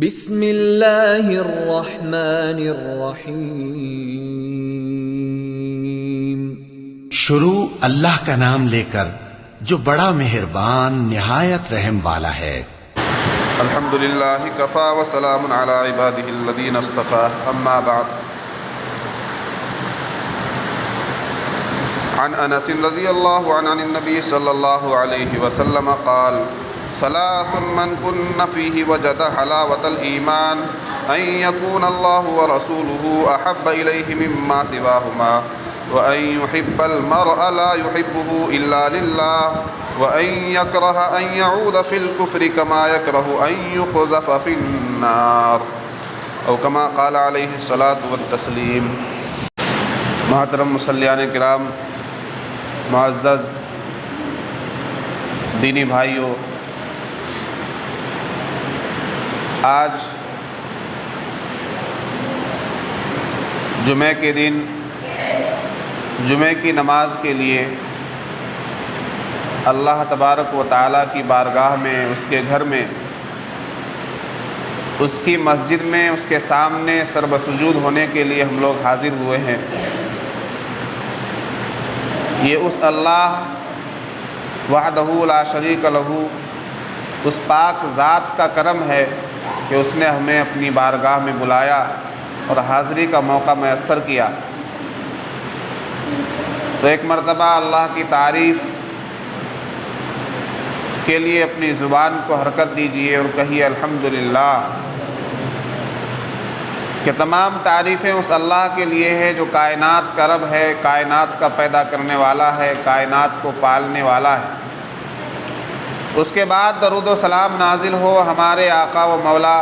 بسم اللہ الرحمن الرحیم۔ شروع اللہ کا نام لے کر جو بڑا مہربان نہایت رحم والا ہے۔ الحمدللہ کفا وسلام علی عبادہ الذین اصطفی، اما بعد۔ عن انس رضی اللہ عنہ عن النبی صلی اللہ علیہ وسلم قال ثلاث من كن فيه وجد حلاوة الإيمان أن يكون الله ورسوله أحب إليه مما سواهما وأن يحب المرء لا يحبه إلا لله وأن يكره أن يعود في الكفر كما يكره أن يقذف في النار أو كما قال عليه الصلاة والتسليم۔ محترم مصلیان کرام، معزز دینی بھائیوں، آج جمعہ کے دن جمعہ کی نماز کے لیے اللہ تبارک و تعالیٰ کی بارگاہ میں، اس کے گھر میں، اس کی مسجد میں، اس کے سامنے سر بسجود ہونے کے لیے ہم لوگ حاضر ہوئے ہیں۔ یہ اس اللہ وحدہ لا شریک لہ، اس پاک ذات کا کرم ہے کہ اس نے ہمیں اپنی بارگاہ میں بلایا اور حاضری کا موقع میسر کیا۔ تو ایک مرتبہ اللہ کی تعریف کے لیے اپنی زبان کو حرکت دیجیے اور کہیے الحمدللہ، کہ تمام تعریفیں اس اللہ کے لیے ہے جو کائنات کا رب ہے، کائنات کا پیدا کرنے والا ہے، کائنات کو پالنے والا ہے۔ اس کے بعد درود و سلام نازل ہو ہمارے آقا و مولا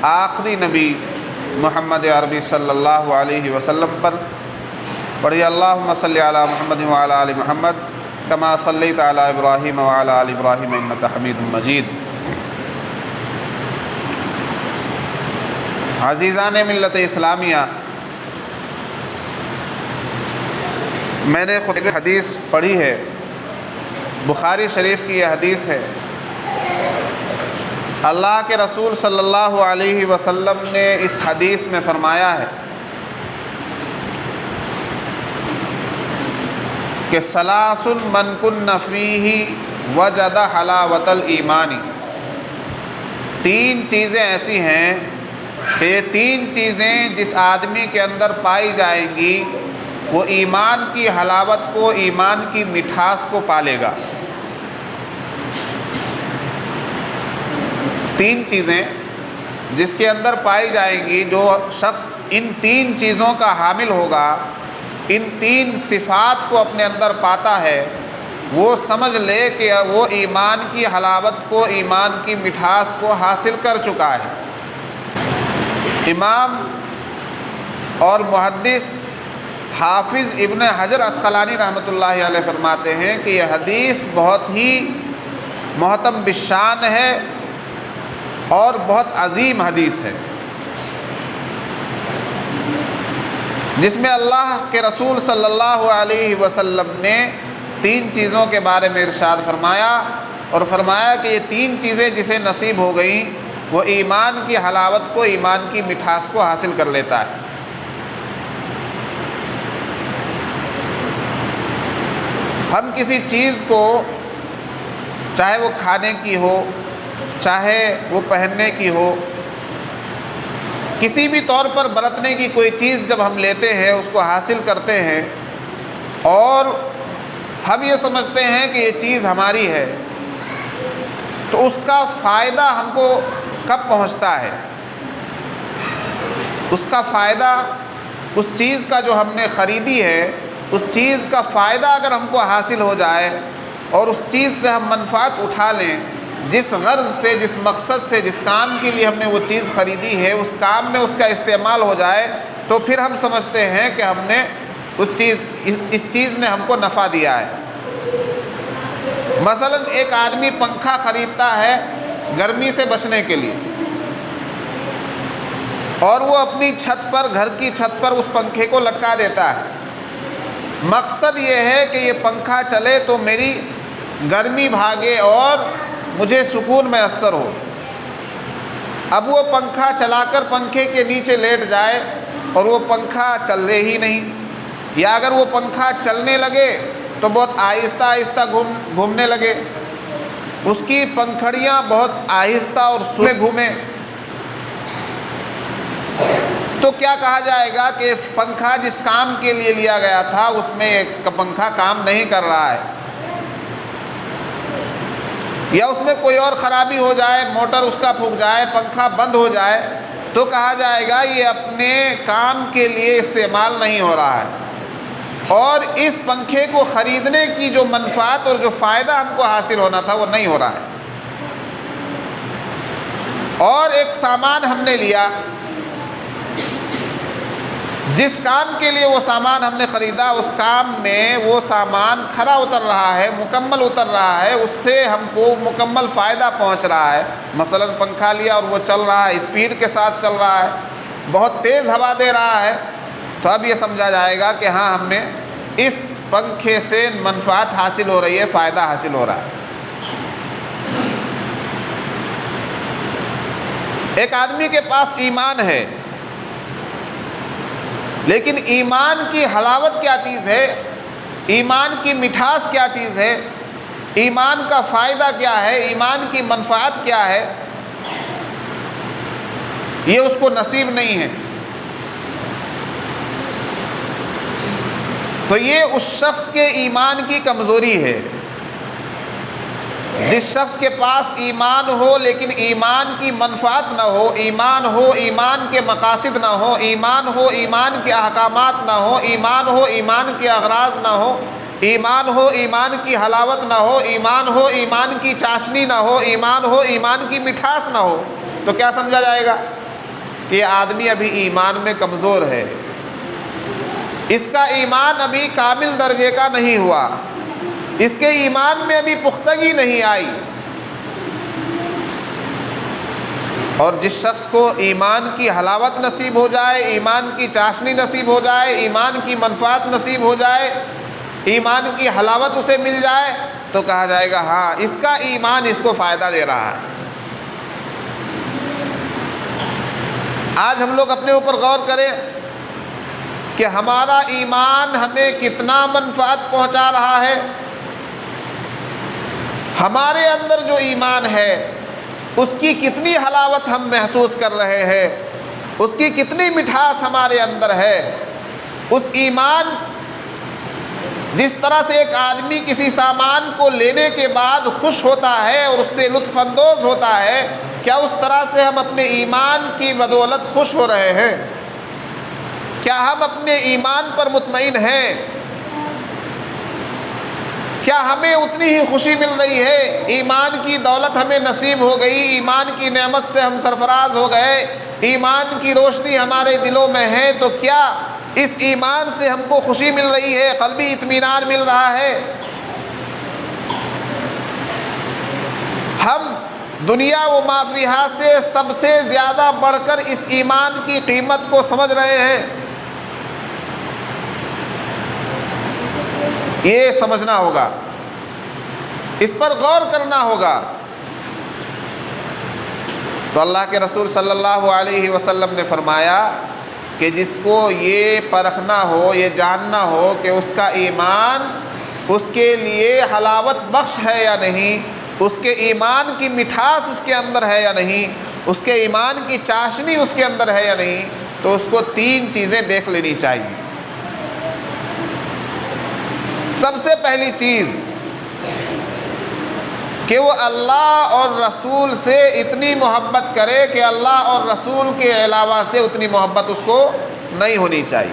آخری نبی محمد عربی صلی اللہ علیہ وسلم پر۔ پڑھیے اللہم صلی علی محمد وعلی آل محمد کما صلیت علی ابراہیم وعلی آل ابراہیم انک حمید مجید۔ عزیزان ملت اسلامیہ، میں نے خود ایک حدیث پڑھی ہے، بخاری شریف کی یہ حدیث ہے۔ اللہ کے رسول صلی اللہ علیہ وسلم نے اس حدیث میں فرمایا ہے کہ ثلاث من کن فیہ وجد حلاوۃ الایمان۔ تین چیزیں ایسی ہیں کہ یہ تین چیزیں جس آدمی کے اندر پائی جائیں گی وہ ایمان کی حلاوت کو، ایمان کی مٹھاس کو پالے گا۔ تین چیزیں جس کے اندر پائی جائیں گی، جو شخص ان تین چیزوں کا حامل ہوگا، ان تین صفات کو اپنے اندر پاتا ہے، وہ سمجھ لے کہ وہ ایمان کی حلاوت کو، ایمان کی مٹھاس کو حاصل کر چکا ہے۔ امام اور محدث حافظ ابن حجر عسقلانی رحمۃ اللہ علیہ فرماتے ہیں کہ یہ حدیث بہت ہی محتم بالشان ہے اور بہت عظیم حدیث ہے، جس میں اللہ کے رسول صلی اللہ علیہ وسلم نے تین چیزوں کے بارے میں ارشاد فرمایا، اور فرمایا کہ یہ تین چیزیں جسے نصیب ہو گئیں وہ ایمان کی حلاوت کو، ایمان کی مٹھاس کو حاصل کر لیتا ہے۔ ہم کسی چیز کو، چاہے وہ کھانے کی ہو، چاہے وہ پہننے کی ہو، کسی بھی طور پر برتنے کی کوئی چیز جب ہم لیتے ہیں، اس کو حاصل کرتے ہیں اور ہم یہ سمجھتے ہیں کہ یہ چیز ہماری ہے، تو اس کا فائدہ ہم کو کب پہنچتا ہے؟ اس کا فائدہ، اس چیز کا جو ہم نے خریدی ہے، اس چیز کا فائدہ اگر ہم کو حاصل ہو جائے اور اس چیز سے ہم منفعت اٹھا لیں، جس غرض سے، جس مقصد سے، جس کام کے لیے ہم نے وہ چیز خریدی ہے، اس کام میں اس کا استعمال ہو جائے، تو پھر ہم سمجھتے ہیں کہ ہم نے اس چیز نے ہم کو نفع دیا ہے۔ مثلا ایک آدمی پنکھا خریدتا ہے گرمی سے بچنے کے لیے، اور وہ اپنی چھت پر، گھر کی چھت پر اس پنکھے کو لٹکا دیتا ہے۔ مقصد یہ ہے کہ یہ پنکھا چلے تو میری گرمی بھاگے اور مجھے سکون میسر ہو۔ اب وہ پنکھا چلا کر پنکھے کے نیچے لیٹ جائے اور وہ پنکھا چلے ہی نہیں، یا اگر وہ پنکھا چلنے لگے تو بہت آہستہ آہستہ گھومنے لگے، اس کی پنکھڑیاں بہت آہستہ اور سلو گھومیں، تو کیا کہا جائے گا کہ پنکھا جس کام کے لیے لیا گیا تھا اس میں ایک پنکھا کام نہیں کر رہا ہے، یا اس میں کوئی اور خرابی ہو جائے، موٹر اس کا پھک جائے، پنکھا بند ہو جائے، تو کہا جائے گا یہ اپنے کام کے لیے استعمال نہیں ہو رہا ہے، اور اس پنکھے کو خریدنے کی جو منفعت اور جو فائدہ ہم کو حاصل ہونا تھا وہ نہیں ہو رہا ہے۔ اور ایک سامان ہم نے لیا، جس کام کے لیے وہ سامان ہم نے خریدا اس کام میں وہ سامان کھرا اتر رہا ہے، مکمل اتر رہا ہے، اس سے ہم کو مکمل فائدہ پہنچ رہا ہے۔ مثلا پنکھا لیا اور وہ چل رہا ہے، اسپیڈ کے ساتھ چل رہا ہے، بہت تیز ہوا دے رہا ہے، تو اب یہ سمجھا جائے گا کہ ہاں ہم نے اس پنکھے سے منفعت حاصل ہو رہی ہے، فائدہ حاصل ہو رہا ہے۔ ایک آدمی کے پاس ایمان ہے، لیکن ایمان کی حلاوت کیا چیز ہے، ایمان کی مٹھاس کیا چیز ہے، ایمان کا فائدہ کیا ہے، ایمان کی منفعت کیا ہے، یہ اس کو نصیب نہیں ہے، تو یہ اس شخص کے ایمان کی کمزوری ہے۔ جس شخص کے پاس ایمان ہو لیکن ایمان کی منفعت نہ ہو، ایمان ہو ایمان کے مقاصد نہ ہو، ایمان ہو ایمان کے احکامات نہ ہو، ایمان ہو ایمان کے اغراض نہ ہو، ایمان ہو ایمان کی حلاوت نہ ہو، ایمان ہو ایمان کی چاشنی نہ ہو، ایمان ہو ایمان کی مٹھاس نہ ہو، تو کیا سمجھا جائے گا کہ یہ آدمی ابھی ایمان میں کمزور ہے، اس کا ایمان ابھی کامل درجے کا نہیں ہوا، اس کے ایمان میں ابھی پختگی نہیں آئی۔ اور جس شخص کو ایمان کی حلاوت نصیب ہو جائے، ایمان کی چاشنی نصیب ہو جائے، ایمان کی منفعت نصیب ہو جائے، ایمان کی حلاوت اسے مل جائے، تو کہا جائے گا ہاں اس کا ایمان اس کو فائدہ دے رہا ہے۔ آج ہم لوگ اپنے اوپر غور کریں کہ ہمارا ایمان ہمیں کتنا منفعت پہنچا رہا ہے، ہمارے اندر جو ایمان ہے اس کی کتنی حلاوت ہم محسوس کر رہے ہیں، اس کی کتنی مٹھاس ہمارے اندر ہے۔ اس ایمان، جس طرح سے ایک آدمی کسی سامان کو لینے کے بعد خوش ہوتا ہے اور اس سے لطف اندوز ہوتا ہے، کیا اس طرح سے ہم اپنے ایمان کی بدولت خوش ہو رہے ہیں؟ کیا ہم اپنے ایمان پر مطمئن ہیں؟ کیا ہمیں اتنی ہی خوشی مل رہی ہے؟ ایمان کی دولت ہمیں نصیب ہو گئی، ایمان کی نعمت سے ہم سرفراز ہو گئے، ایمان کی روشنی ہمارے دلوں میں ہے، تو کیا اس ایمان سے ہم کو خوشی مل رہی ہے، قلبی اطمینان مل رہا ہے؟ ہم دنیا و ما فیہا سے سب سے زیادہ بڑھ کر اس ایمان کی قیمت کو سمجھ رہے ہیں؟ یہ سمجھنا ہوگا، اس پر غور کرنا ہوگا۔ تو اللہ کے رسول صلی اللہ علیہ وسلم نے فرمایا کہ جس کو یہ پرکھنا ہو، یہ جاننا ہو کہ اس کا ایمان اس کے لیے حلاوت بخش ہے یا نہیں، اس کے ایمان کی مٹھاس اس کے اندر ہے یا نہیں، اس کے ایمان کی چاشنی اس کے اندر ہے یا نہیں، تو اس کو 3 چیزیں دیکھ لینی چاہیے۔ سب سے پہلی چیز کہ وہ اللہ اور رسول سے اتنی محبت کرے کہ اللہ اور رسول کے علاوہ سے اتنی محبت اس کو نہیں ہونی چاہیے۔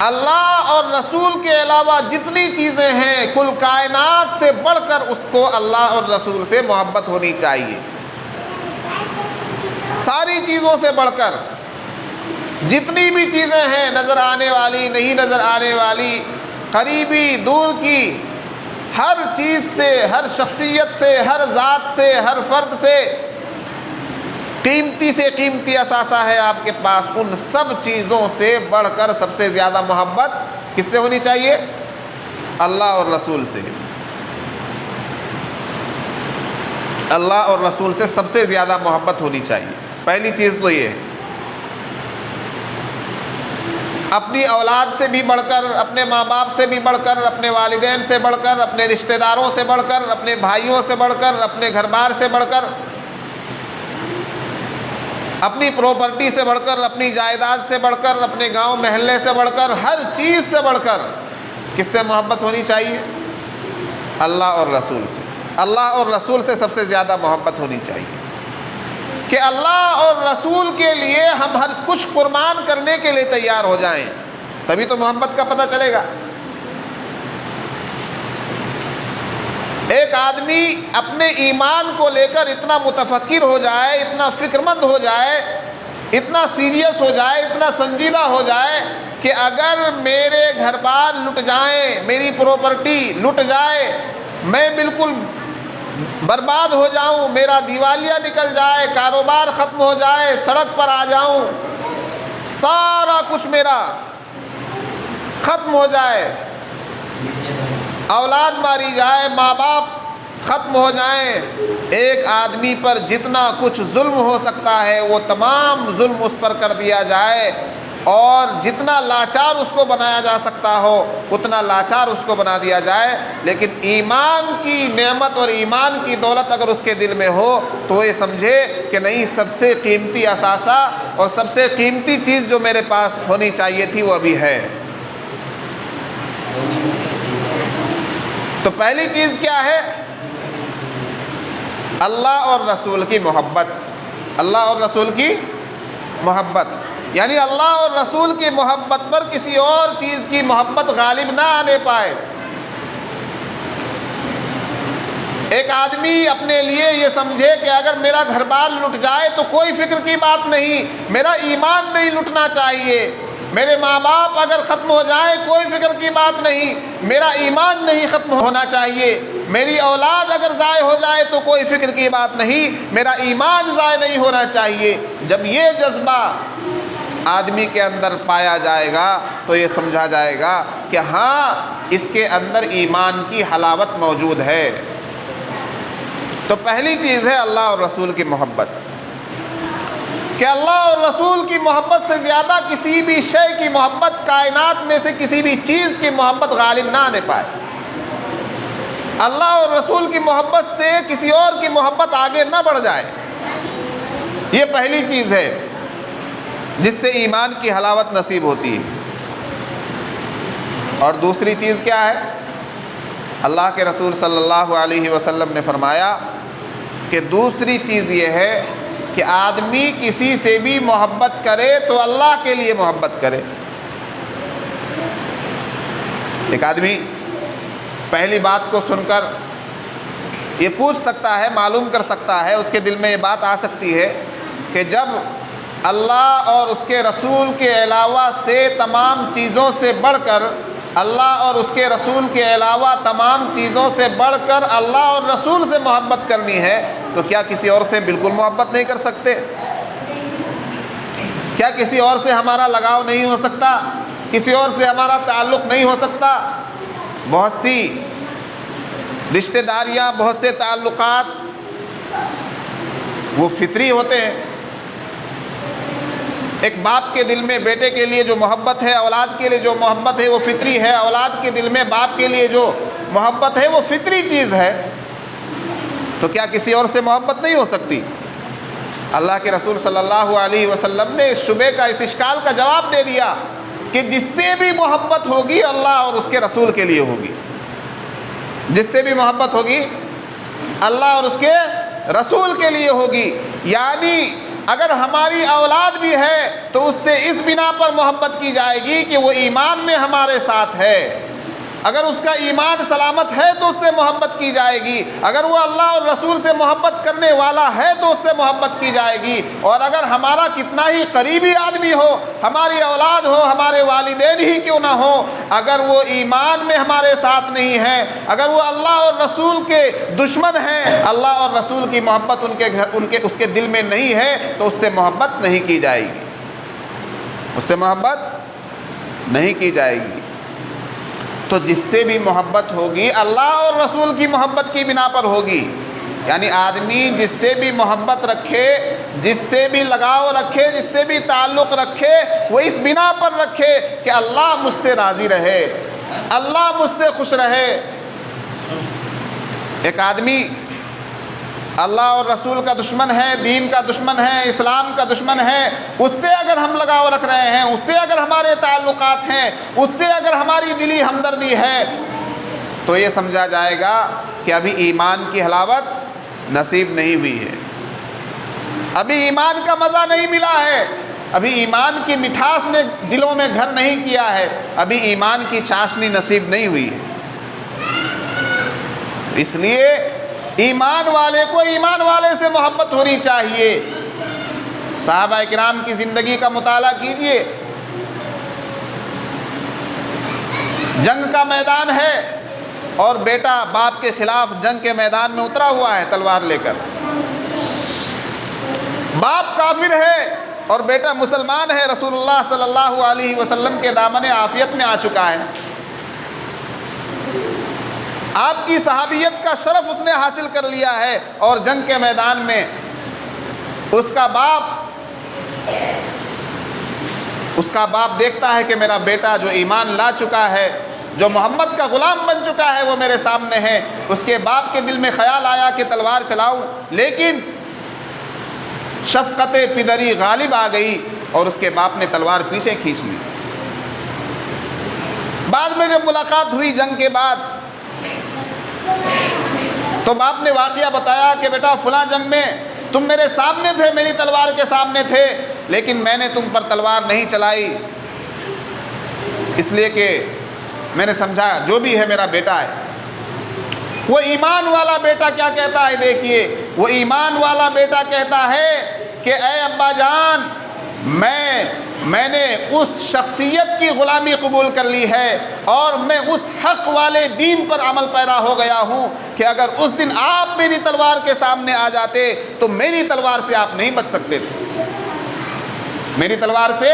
اللہ اور رسول کے علاوہ جتنی چیزیں ہیں کل کائنات سے بڑھ کر اس کو اللہ اور رسول سے محبت ہونی چاہیے، ساری چیزوں سے بڑھ کر۔ جتنی بھی چیزیں ہیں، نظر آنے والی، نہیں نظر آنے والی، قریبی دور کی، ہر چیز سے، ہر شخصیت سے، ہر ذات سے، ہر فرد سے قیمتی سے قیمتی اثاثہ ہے آپ کے پاس، ان سب چیزوں سے بڑھ کر سب سے زیادہ محبت کس سے ہونی چاہیے؟ اللہ اور رسول سے۔ اللہ اور رسول سے سب سے زیادہ محبت ہونی چاہیے۔ پہلی چیز تو یہ ہے، اپنی اولاد سے بھی بڑھ کر، اپنے ماں باپ سے بھی بڑھ کر، اپنے والدین سے بڑھ کر، اپنے رشتہ داروں سے بڑھ کر، اپنے بھائیوں سے بڑھ کر، اپنے گھر بار سے بڑھ کر، اپنی پراپرٹی سے بڑھ کر، اپنی جائیداد سے بڑھ کر، اپنے گاؤں محلے سے بڑھ کر، ہر چیز سے بڑھ کر کس سے محبت ہونی چاہیے؟ اللہ اور رسول سے۔ اللہ اور رسول سے سب سے زیادہ محبت ہونی چاہیے کہ اللہ اور رسول کے لیے ہم ہر کچھ قربان کرنے کے لیے تیار ہو جائیں، تبھی تو محبت کا پتہ چلے گا۔ ایک آدمی اپنے ایمان کو لے کر اتنا متفکر ہو جائے، اتنا فکر مند ہو جائے، اتنا سیریس ہو جائے، اتنا سنجیدہ ہو جائے کہ اگر میرے گھر بار لٹ جائیں، میری پراپرٹی لٹ جائے، میں بالکل برباد ہو جاؤں، میرا دیوالیہ نکل جائے، کاروبار ختم ہو جائے، سڑک پر آ جاؤں، سارا کچھ میرا ختم ہو جائے، اولاد ماری جائے، ماں باپ ختم ہو جائیں، ایک آدمی پر جتنا کچھ ظلم ہو سکتا ہے وہ تمام ظلم اس پر کر دیا جائے، اور جتنا لاچار اس کو بنایا جا سکتا ہو اتنا لاچار اس کو بنا دیا جائے، لیکن ایمان کی نعمت اور ایمان کی دولت اگر اس کے دل میں ہو تو وہ یہ سمجھے کہ نہیں، سب سے قیمتی اثاثہ اور سب سے قیمتی چیز جو میرے پاس ہونی چاہیے تھی وہ ابھی ہے۔ تو پہلی چیز کیا ہے؟ اللہ اور رسول کی محبت۔ اللہ اور رسول کی محبت، یعنی اللہ اور رسول کی محبت پر کسی اور چیز کی محبت غالب نہ آنے پائے۔ ایک آدمی اپنے لیے یہ سمجھے کہ اگر میرا گھر بار لٹ جائے تو کوئی فکر کی بات نہیں، میرا ایمان نہیں لٹنا چاہیے، میرے ماں باپ اگر ختم ہو جائیں کوئی فکر کی بات نہیں، میرا ایمان نہیں ختم ہونا چاہیے، میری اولاد اگر ضائع ہو جائے تو کوئی فکر کی بات نہیں، میرا ایمان ضائع نہیں ہونا چاہیے۔ جب یہ جذبہ آدمی کے اندر پایا جائے گا تو یہ سمجھا جائے گا کہ ہاں، اس کے اندر ایمان کی حلاوت موجود ہے۔ تو پہلی چیز ہے اللہ اور رسول کی محبت، کہ اللہ اور رسول کی محبت سے زیادہ کسی بھی شے کی محبت، کائنات میں سے کسی بھی چیز کی محبت غالب نہ آنے پائے۔ اللہ اور رسول کی محبت سے کسی اور کی محبت آگے نہ بڑھ جائے، یہ پہلی چیز ہے جس سے ایمان کی حلاوت نصیب ہوتی ہے۔ اور دوسری چیز کیا ہے؟ اللہ کے رسول صلی اللہ علیہ وسلم نے فرمایا کہ دوسری چیز یہ ہے کہ آدمی کسی سے بھی محبت کرے تو اللہ کے لیے محبت کرے۔ ایک آدمی پہلی بات کو سن کر یہ پوچھ سکتا ہے، معلوم کر سکتا ہے، اس کے دل میں یہ بات آ سکتی ہے کہ جب اللہ اور اس کے رسول کے علاوہ سے تمام چیزوں سے بڑھ کر، اللہ اور اس کے رسول کے علاوہ تمام چیزوں سے بڑھ کر اللہ اور رسول سے محبت کرنی ہے تو کیا کسی اور سے بالکل محبت نہیں کر سکتے؟ کیا کسی اور سے ہمارا لگاؤ نہیں ہو سکتا؟ کسی اور سے ہمارا تعلق نہیں ہو سکتا؟ بہت سی رشتہ داریاں، بہت سے تعلقات وہ فطری ہوتے ہیں۔ ایک باپ کے دل میں بیٹے کے لیے جو محبت ہے، اولاد کے لیے جو محبت ہے وہ فطری ہے، اولاد کے دل میں باپ کے لیے جو محبت ہے وہ فطری چیز ہے، تو کیا کسی اور سے محبت نہیں ہو سکتی؟ اللہ کے رسول صلی اللہ علیہ وسلم نے اس شبے کا، اس اشکال کا جواب دے دیا کہ جس سے بھی محبت ہوگی اللہ اور اس کے رسول کے لیے ہوگی، جس سے بھی محبت ہوگی اللہ اور اس کے رسول کے لیے ہوگی۔ یعنی اگر ہماری اولاد بھی ہے تو اس سے اس بنا پر محبت کی جائے گی کہ وہ ایمان میں ہمارے ساتھ ہے، اگر اس کا ایمان سلامت ہے تو اس سے محبت کی جائے گی، اگر وہ اللہ اور رسول سے محبت کرنے والا ہے تو اس سے محبت کی جائے گی، اور اگر ہمارا کتنا ہی قریبی آدمی ہو، ہماری اولاد ہو، ہمارے والدین ہی کیوں نہ ہو، اگر وہ ایمان میں ہمارے ساتھ نہیں ہے، اگر وہ اللہ اور رسول کے دشمن ہیں، اللہ اور رسول کی محبت اس کے دل میں نہیں ہے تو اس سے محبت نہیں کی جائے گی، اس سے محبت نہیں کی جائے گی۔ تو جس سے بھی محبت ہوگی اللہ اور رسول کی محبت کی بنا پر ہوگی۔ یعنی آدمی جس سے بھی محبت رکھے، جس سے بھی لگاؤ رکھے، جس سے بھی تعلق رکھے، وہ اس بنا پر رکھے کہ اللہ مجھ سے راضی رہے، اللہ مجھ سے خوش رہے۔ ایک آدمی اللہ اور رسول کا دشمن ہے، دین کا دشمن ہے، اسلام کا دشمن ہے، اس سے اگر ہم لگاؤ رکھ رہے ہیں، اس سے اگر ہمارے تعلقات ہیں، اس سے اگر ہماری دلی ہمدردی ہے، تو یہ سمجھا جائے گا کہ ابھی ایمان کی حلاوت نصیب نہیں ہوئی ہے، ابھی ایمان کا مزہ نہیں ملا ہے، ابھی ایمان کی مٹھاس نے دلوں میں گھر نہیں کیا ہے، ابھی ایمان کی چاشنی نصیب نہیں ہوئی ہے۔ اس لیے ایمان والے کو ایمان والے سے محبت ہونی چاہیے۔ صحابہ کرام کی زندگی کا مطالعہ کیجئے، جنگ کا میدان ہے اور بیٹا باپ کے خلاف جنگ کے میدان میں اترا ہوا ہے تلوار لے کر، باپ کافر ہے اور بیٹا مسلمان ہے، رسول اللہ صلی اللہ علیہ وسلم کے دامن عافیت میں آ چکا ہے، آپ کی صحابیت کا شرف اس نے حاصل کر لیا ہے، اور جنگ کے میدان میں اس کا باپ دیکھتا ہے کہ میرا بیٹا جو ایمان لا چکا ہے، جو محمد کا غلام بن چکا ہے، وہ میرے سامنے ہے۔ اس کے باپ کے دل میں خیال آیا کہ تلوار چلاؤں، لیکن شفقت پدری غالب آ گئی اور اس کے باپ نے تلوار پیچھے کھینچ لی۔ بعد میں جب ملاقات ہوئی جنگ کے بعد، تو باپ نے واقعہ بتایا کہ بیٹا فلاں جنگ میں تم میرے سامنے تھے، میری تلوار کے سامنے تھے، لیکن میں نے تم پر تلوار نہیں چلائی، اس لیے کہ میں نے سمجھا جو بھی ہے میرا بیٹا ہے۔ وہ ایمان والا بیٹا کیا کہتا ہے دیکھیے، وہ ایمان والا بیٹا کہتا ہے کہ اے ابا جان، میں نے اس شخصیت کی غلامی قبول کر لی ہے، اور میں اس حق والے دین پر عمل پیرا ہو گیا ہوں کہ اگر اس دن آپ میری تلوار کے سامنے آ جاتے تو میری تلوار سے آپ نہیں بچ سکتے تھے، میری تلوار سے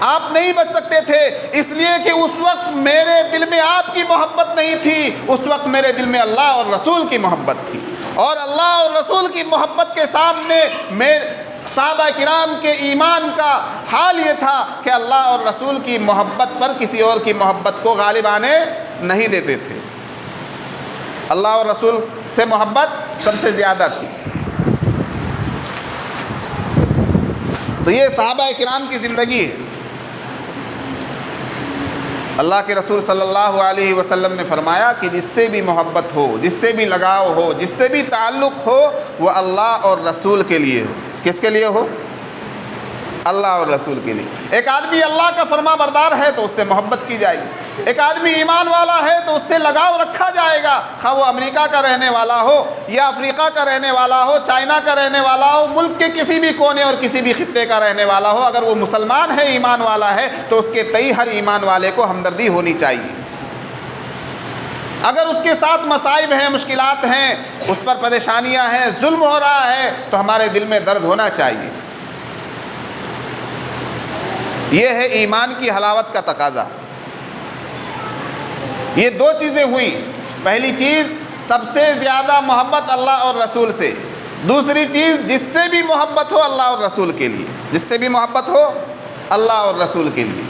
آپ نہیں بچ سکتے تھے، اس لیے کہ اس وقت میرے دل میں آپ کی محبت نہیں تھی، اس وقت میرے دل میں اللہ اور رسول کی محبت تھی، اور اللہ اور رسول کی محبت کے سامنے صحابہ کرام کے ایمان کا حال یہ تھا کہ اللہ اور رسول کی محبت پر کسی اور کی محبت کو غالب آنے نہیں دیتے تھے، اللہ اور رسول سے محبت سب سے زیادہ تھی۔ تو یہ صحابہ کرام کی زندگی ہے۔ اللہ کے رسول صلی اللہ علیہ وسلم نے فرمایا کہ جس سے بھی محبت ہو، جس سے بھی لگاؤ ہو، جس سے بھی تعلق ہو، وہ اللہ اور رسول کے لیے ہو۔ کس کے لیے ہو؟ اللہ اور رسول کے لیے۔ ایک آدمی اللہ کا فرما بردار ہے تو اس سے محبت کی جائے گی، ایک آدمی ایمان والا ہے تو اس سے لگاؤ رکھا جائے گا، خواہ وہ امریکہ کا رہنے والا ہو یا افریقہ کا رہنے والا ہو، چائنا کا رہنے والا ہو، ملک کے کسی بھی کونے اور کسی بھی خطے کا رہنے والا ہو، اگر وہ مسلمان ہے، ایمان والا ہے، تو اس کے تئیں ہر ایمان والے کو ہمدردی ہونی چاہیے۔ اگر اس کے ساتھ مصائب ہیں، مشکلات ہیں، اس پر پریشانیاں ہیں، ظلم ہو رہا ہے، تو ہمارے دل میں درد ہونا چاہیے۔ یہ ہے ایمان کی حلاوت کا تقاضا۔ یہ دو چیزیں ہوئیں، پہلی چیز سب سے زیادہ محبت اللہ اور رسول سے، دوسری چیز جس سے بھی محبت ہو اللہ اور رسول کے لیے، جس سے بھی محبت ہو اللہ اور رسول کے لیے۔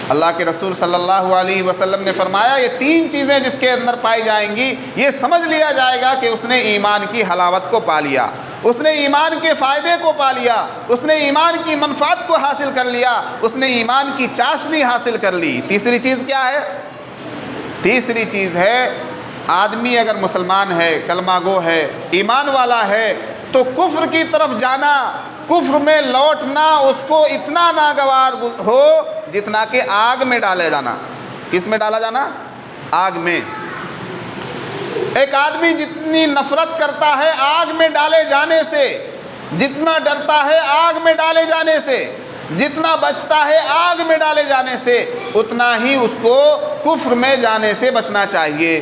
اللہ کے رسول صلی اللہ علیہ وسلم نے فرمایا یہ تین چیزیں جس کے اندر پائی جائیں گی، یہ سمجھ لیا جائے گا کہ اس نے ایمان کی حلاوت کو پا لیا، اس نے ایمان کے فائدے کو پا لیا، اس نے ایمان کی منفعت کو حاصل کر لیا، اس نے ایمان کی چاشنی حاصل کر لی۔ تیسری چیز کیا ہے؟ تیسری چیز ہے آدمی اگر مسلمان ہے، کلمہ گو ہے، ایمان والا ہے، تو کفر کی طرف جانا، کفر میں لوٹنا اس کو اتنا ناگوار ہو جتنا کہ آگ میں ڈالے جانا۔ کس میں ڈالا جانا؟ آگ میں۔ ایک آدمی جتنی نفرت کرتا ہے آگ میں ڈالے جانے سے، جتنا ڈرتا ہے آگ میں ڈالے جانے سے، جتنا بچتا ہے آگ میں ڈالے جانے سے، اتنا ہی اس کو کفر میں جانے سے بچنا چاہیے،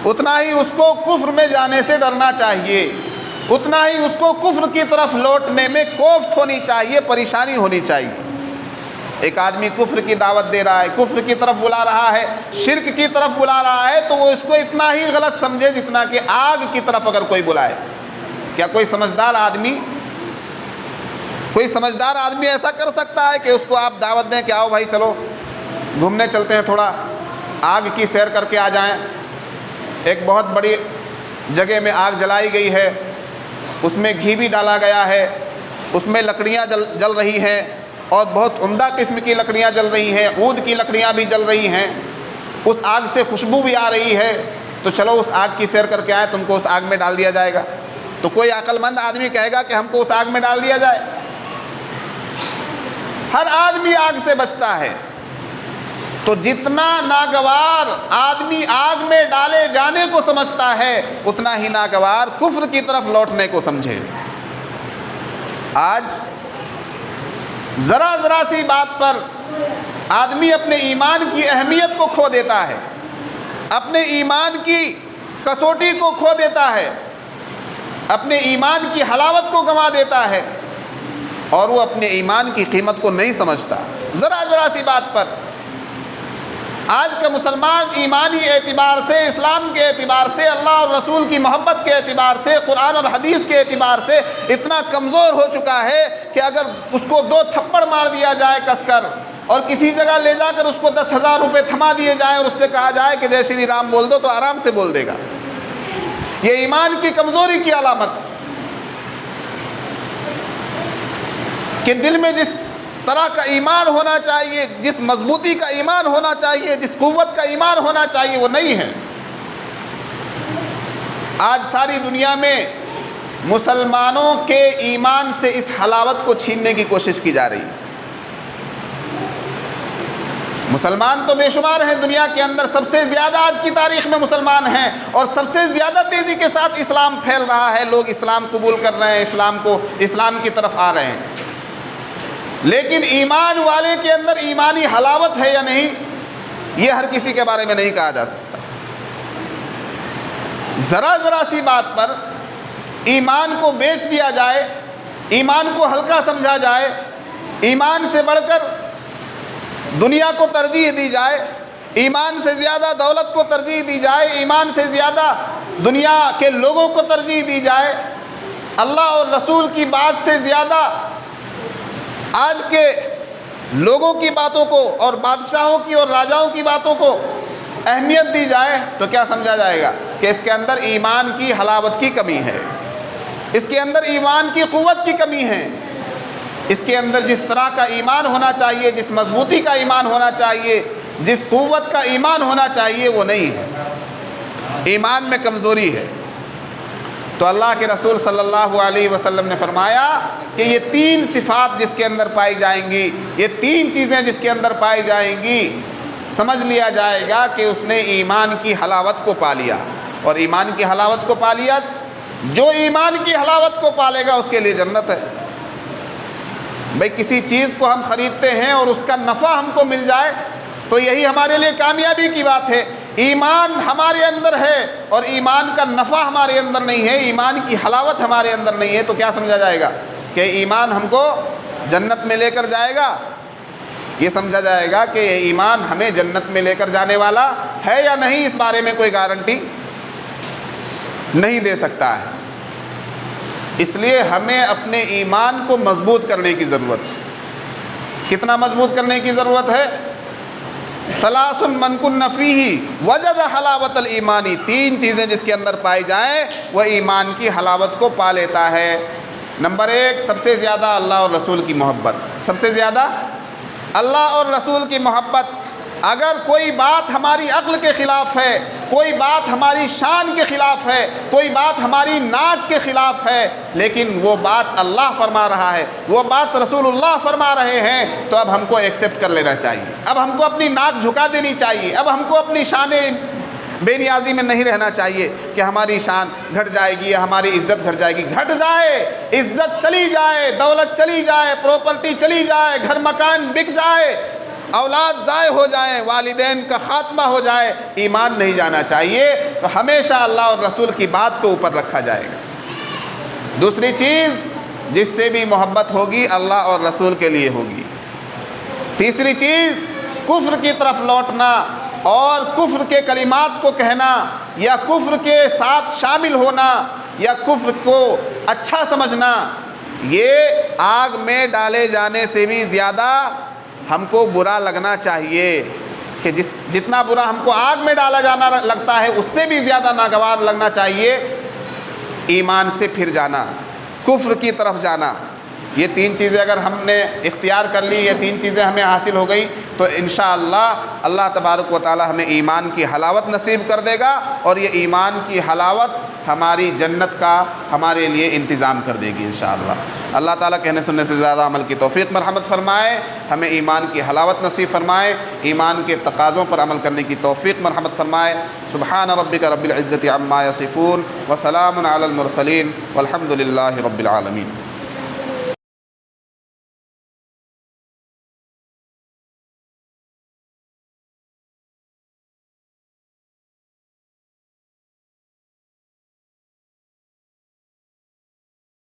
اتنا ہی اس کو کفر میں جانے سے ڈرنا چاہیے، اتنا ہی اس کو کفر کی طرف لوٹنے میں کوفت ہونی چاہیے، پریشانی ہونی چاہیے۔ ایک آدمی کفر کی دعوت دے رہا ہے، کفر کی طرف بلا رہا ہے، شرک کی طرف بلا رہا ہے، تو وہ اس کو اتنا ہی غلط سمجھے جتنا کہ آگ کی طرف اگر کوئی بلائے۔ کیا کوئی سمجھدار آدمی ایسا کر سکتا ہے کہ اس کو آپ دعوت دیں کہ آؤ بھائی چلو گھومنے چلتے ہیں، تھوڑا آگ کی سیر کر کے آ جائیں؟ ایک بہت بڑی جگہ میں آگ جلائی گئی ہے، اس میں گھی بھی ڈالا گیا ہے، اس میں لکڑیاں جل رہی ہیں، اور بہت عمدہ قسم کی لکڑیاں جل رہی ہیں، عود کی لکڑیاں بھی جل رہی ہیں، اس آگ سے خوشبو بھی آ رہی ہے، تو چلو اس آگ کی سیر کر کے آئیں، تم کو اس آگ میں ڈال دیا جائے گا۔ تو کوئی عقل مند آدمی کہے گا کہ ہم کو اس آگ میں ڈال دیا جائے؟ ہر آدمی آگ سے بچتا ہے۔ تو جتنا ناگوار آدمی آگ میں ڈالے جانے کو سمجھتا ہے، اتنا ہی ناگوار کفر کی طرف لوٹنے کو سمجھے۔ آج ذرا سی بات پر آدمی اپنے ایمان کی اہمیت کو کھو دیتا ہے، اپنے ایمان کی کسوٹی کو کھو دیتا ہے، اپنے ایمان کی حلاوت کو گنوا دیتا ہے، اور وہ اپنے ایمان کی قیمت کو نہیں سمجھتا۔ ذرا سی بات پر آج کا مسلمان ایمانی اعتبار سے، اسلام کے اعتبار سے، اللہ اور رسول کی محبت کے اعتبار سے، قرآن اور حدیث کے اعتبار سے اتنا کمزور ہو چکا ہے کہ اگر اس کو 2 تھپڑ مار دیا جائے کس کر، اور کسی جگہ لے جا کر اس کو 10,000 روپے تھما دیے جائیں اور اس سے کہا جائے کہ جے شری رام بول دو، تو آرام سے بول دے گا۔ یہ ایمان کی کمزوری کی علامت کہ دل میں جس طرح کا ایمان ہونا چاہیے، جس مضبوطی کا ایمان ہونا چاہیے، جس قوت کا ایمان ہونا چاہیے، وہ نہیں ہے۔ آج ساری دنیا میں مسلمانوں کے ایمان سے اس حلاوت کو چھیننے کی کوشش کی جا رہی ہے۔ مسلمان تو بے شمار ہیں دنیا کے اندر، سب سے زیادہ آج کی تاریخ میں مسلمان ہیں، اور سب سے زیادہ تیزی کے ساتھ اسلام پھیل رہا ہے، لوگ اسلام قبول کر رہے ہیں، اسلام کی طرف آ رہے ہیں۔ لیکن ایمان والے کے اندر ایمانی حلاوت ہے یا نہیں، یہ ہر کسی کے بارے میں نہیں کہا جا سکتا۔ ذرا سی بات پر ایمان کو بیچ دیا جائے، ایمان کو ہلکا سمجھا جائے، ایمان سے بڑھ کر دنیا کو ترجیح دی جائے، ایمان سے زیادہ دولت کو ترجیح دی جائے، ایمان سے زیادہ دنیا کے لوگوں کو ترجیح دی جائے، اللہ اور رسول کی بات سے زیادہ آج کے لوگوں کی باتوں کو اور بادشاہوں کی اور راجاؤں کی باتوں کو اہمیت دی جائے، تو کیا سمجھا جائے گا کہ اس کے اندر ایمان کی حلاوت کی کمی ہے، اس کے اندر ایمان کی قوت کی کمی ہے، اس کے اندر جس طرح کا ایمان ہونا چاہیے، جس مضبوطی کا ایمان ہونا چاہیے، جس قوت کا ایمان ہونا چاہیے، وہ نہیں ہے، ایمان میں کمزوری ہے۔ تو اللہ کے رسول صلی اللہ علیہ وسلم نے فرمایا کہ یہ 3 صفات جس کے اندر پائی جائیں گی، یہ 3 چیزیں جس کے اندر پائی جائیں گی، سمجھ لیا جائے گا کہ اس نے ایمان کی حلاوت کو پا لیا۔ اور ایمان کی حلاوت کو پا لیا، جو ایمان کی حلاوت کو پالے گا اس کے لیے جنت ہے۔ بھئی کسی چیز کو ہم خریدتے ہیں اور اس کا نفع ہم کو مل جائے تو یہی ہمارے لیے کامیابی کی بات ہے۔ ایمان ہمارے اندر ہے اور ایمان کا نفع ہمارے اندر نہیں ہے، ایمان کی حلاوت ہمارے اندر نہیں ہے، تو کیا سمجھا جائے گا کہ ایمان ہم کو جنت میں لے کر جائے گا؟ یہ سمجھا جائے گا کہ یہ ایمان ہمیں جنت میں لے کر جانے والا ہے یا نہیں، اس بارے میں کوئی گارنٹی نہیں دے سکتا ہے۔ اس لیے ہمیں اپنے ایمان کو مضبوط کرنے کی ضرورت ہے۔ کتنا مضبوط کرنے کی ضرورت ہے؟ ثلاث من کن فیہ وجد حلاوت الایمانی، 3 چیزیں جس کے اندر پائی جائیں وہ ایمان کی حلاوت کو پا لیتا ہے۔ نمبر 1، سب سے زیادہ اللہ اور رسول کی محبت، سب سے زیادہ اللہ اور رسول کی محبت۔ اگر کوئی بات ہماری عقل کے خلاف ہے، کوئی بات ہماری شان کے خلاف ہے، کوئی بات ہماری ناک کے خلاف ہے، لیکن وہ بات اللہ فرما رہا ہے، وہ بات رسول اللہ فرما رہے ہیں، تو اب ہم کو ایکسیپٹ کر لینا چاہیے، اب ہم کو اپنی ناک جھکا دینی چاہیے، اب ہم کو اپنی شان بے نیازی میں نہیں رہنا چاہیے کہ ہماری شان گھٹ جائے گی یا ہماری عزت گھٹ جائے گی۔ گھٹ جائے، عزت چلی جائے، دولت چلی جائے، پراپرٹی چلی جائے، گھر مکان بک جائے، اولاد ضائع ہو جائیں، والدین کا خاتمہ ہو جائے، ایمان نہیں جانا چاہیے، تو ہمیشہ اللہ اور رسول کی بات کو اوپر رکھا جائے گا۔ دوسری چیز، جس سے بھی محبت ہوگی اللہ اور رسول کے لیے ہوگی۔ تیسری چیز کفر کی طرف لوٹنا اور کفر کے کلمات کو کہنا یا کفر کے ساتھ شامل ہونا یا کفر کو اچھا سمجھنا، یہ آگ میں ڈالے جانے سے بھی زیادہ ہم کو برا لگنا چاہیے، کہ جتنا برا ہم کو آگ میں ڈالا جانا لگتا ہے اس سے بھی زیادہ ناگوار لگنا چاہیے ایمان سے پھر جانا، کفر کی طرف جانا۔ یہ تین چیزیں اگر ہم نے اختیار کر لی، یہ تین چیزیں ہمیں حاصل ہو گئی تو انشاءاللہ اللہ تبارک و تعالی ہمیں ایمان کی حلاوت نصیب کر دے گا، اور یہ ایمان کی حلاوت ہماری جنت کا ہمارے لیے انتظام کر دے گی انشاءاللہ۔ اللہ تعالیٰ کہنے سننے سے زیادہ عمل کی توفیق مرحمت فرمائے، ہمیں ایمان کی حلاوت نصیب فرمائے، ایمان کے تقاضوں پر عمل کرنے کی توفیق مرحمت فرمائے۔ سبحان ربک رب العزت عما یصفون وسلام علی المرسلین والحمد للہ رب العالمین۔